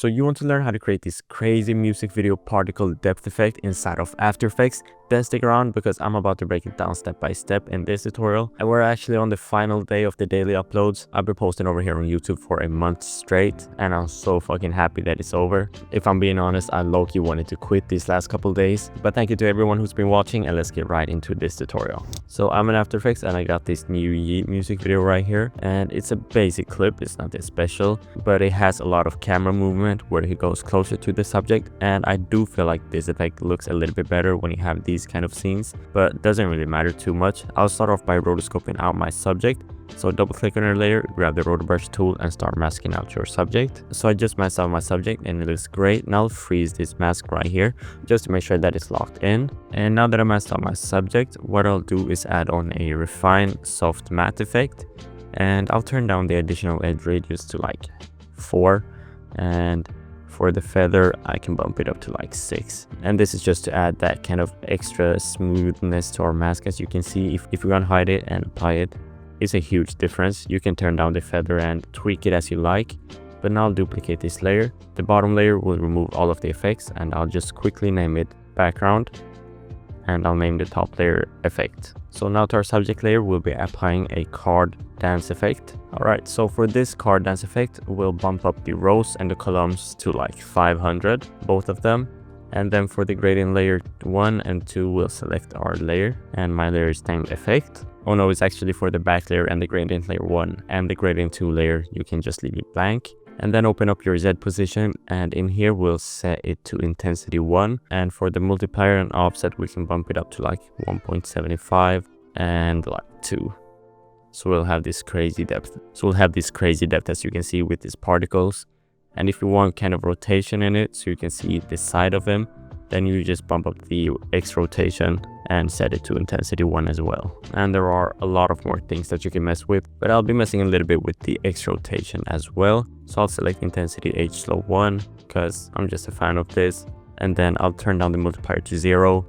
So you want to learn how to create this crazy music video particle depth effect inside of After Effects? Then stick around because I'm about to break it down step by step in this tutorial. And we're actually on the final day of the daily uploads. I've been posting over here on YouTube for a month straight and I'm so fucking happy that it's over. If I'm being honest, I low-key wanted to quit these last couple days. But thank you to everyone who's been watching and let's get right into this tutorial. So I'm in After Effects and I got this new Yeet music video right here. And it's a basic clip, it's not that special, but it has a lot of camera movement where he goes closer to the subject. And I do feel like this effect looks a little bit better when you have these kind of scenes, but it doesn't really matter too much. I'll start off by rotoscoping out my subject. So double click on your layer, grab the rotor brush tool and start masking out your subject. So I just masked out my subject and it looks great. Now I'll freeze this mask right here just to make sure that it's locked in. And now that I masked out my subject, what I'll do is add on a refine soft matte effect. And I'll turn down the additional edge radius to like 4. And for the feather, I can bump it up to like 6. And this is just to add that kind of extra smoothness to our mask. As you can see, if you unhide it and apply it, it's a huge difference. You can turn down the feather and tweak it as you like. But now I'll duplicate this layer. The bottom layer will remove all of the effects and I'll just quickly name it background. And I'll name the top layer effect. So now to our subject layer, we'll be applying a card dance effect. Alright, so for this card dance effect, we'll bump up the rows and the columns to like 500, both of them. And then for the gradient layer 1 and 2, we'll select our layer. And my layer is named effect. Oh no, it's actually for the back layer and the gradient layer 1 and the gradient 2 layer, you can just leave it blank. And then open up your Z position and in here we'll set it to intensity 1. And for the multiplier and offset we can bump it up to like 1.75 and like 2. So we'll have this crazy depth. As you can see with these particles. And if you want kind of rotation in it so you can see the side of him, then you just bump up the X rotation and set it to intensity 1 as well. And there are a lot of more things that you can mess with, but I'll be messing a little bit with the X rotation as well. So I'll select intensity H slow 1 because I'm just a fan of this. And then I'll turn down the multiplier to 0.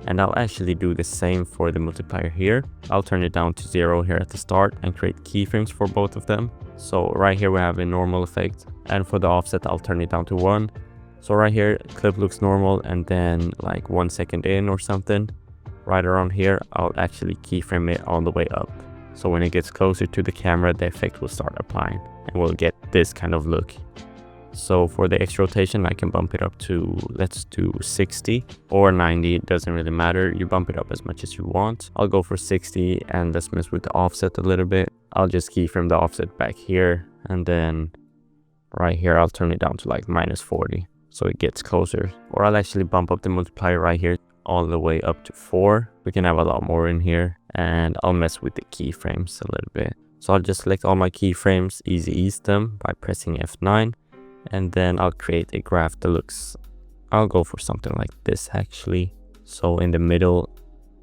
And I'll actually do the same for the multiplier here. I'll turn it down to 0 here at the start and create keyframes for both of them. So right here we have a normal effect. And for the offset, I'll turn it down to 1. So right here, clip looks normal, and then like 1 second in or something, right around here, I'll actually keyframe it all the way up. So when it gets closer to the camera, the effect will start applying and we'll get this kind of look. So for the X rotation, I can bump it up to, let's do 60 or 90, it doesn't really matter. You bump it up as much as you want. I'll go for 60 and let's mess with the offset a little bit. I'll just keyframe the offset back here and then right here, I'll turn it down to like -40. So it gets closer. Or I'll actually bump up the multiplier right here all the way up to 4. We can have a lot more in here. And I'll mess with the keyframes a little bit. So I'll just select all my keyframes, easy ease them by pressing F9. And then I'll create a graph that looks, I'll go for something like this actually. So in the middle,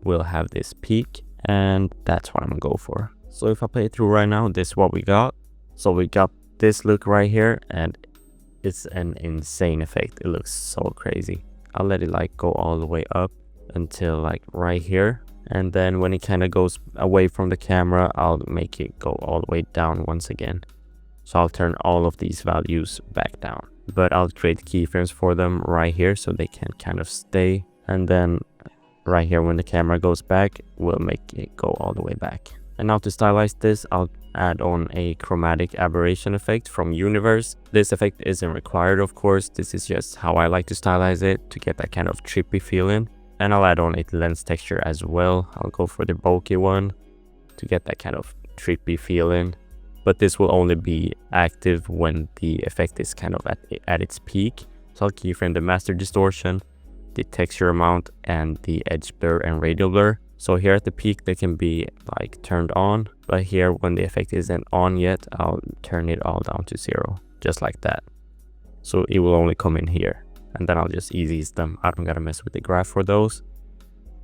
we'll have this peak. And that's what I'm gonna go for. So if I play it through right now, this is what we got. So we got this look right here and it's an insane effect. It looks so crazy. I'll let it like go all the way up until like right here. And then when it kind of goes away from the camera, I'll make it go all the way down once again. So I'll turn all of these values back down. But I'll create keyframes for them right here so they can kind of stay. And then right here when the camera goes back, we'll make it go all the way back. And now to stylize this, I'll add on a chromatic aberration effect from Universe. This effect isn't required, of course. This is just how I like to stylize it to get that kind of trippy feeling. And I'll add on a lens texture as well. I'll go for the bokeh one to get that kind of trippy feeling. But this will only be active when the effect is kind of at its peak. So I'll keyframe the master distortion, the texture amount, and the edge blur and radial blur. So here at the peak, they can be like turned on, but here when the effect isn't on yet, I'll turn it all down to 0, just like that. So it will only come in here, and then I'll just ease them. I don't gotta mess with the graph for those.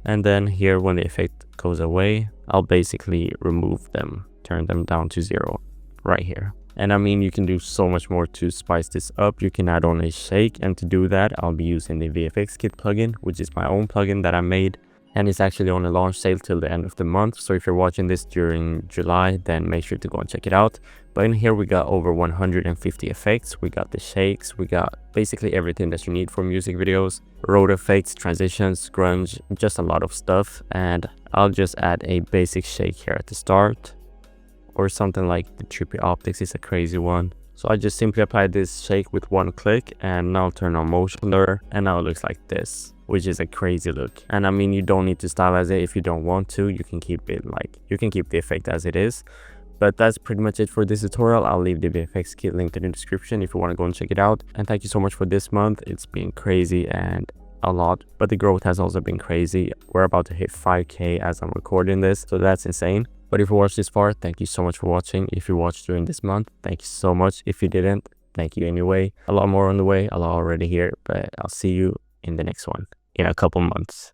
And then here when the effect goes away, I'll basically remove them, turn them down to 0, right here. And I mean, you can do so much more to spice this up. You can add on a shake, and to do that, I'll be using the VFX Kit plugin, which is my own plugin that I made. and it's actually on a launch sale till the end of the month. So if you're watching this during July, then make sure to go and check it out. But in here we got over 150 effects. We got the shakes, we got basically everything that you need for music videos, road effects, transitions, grunge, just a lot of stuff. And I'll just add a basic shake here at the start, or something like the trippy optics is a crazy one. So I just simply apply this shake with one click, and now turn on motion blur, and now it looks like this, which is a crazy look. And I mean, you don't need to stylize it if you don't want to. You can keep it like, you can keep the effect as it is. But that's pretty much it for this tutorial. I'll leave the VFX kit linked in the description if you want to go and check it out. And thank you so much for this month. It's been crazy and a lot, but the growth has also been crazy. We're about to hit 5k as I'm recording this, so that's insane. But if you watched this far, thank you so much for watching. If you watched during this month, thank you so much. If you didn't, thank you anyway. A lot more on the way, a lot already here, but I'll see you in the next one in a couple months.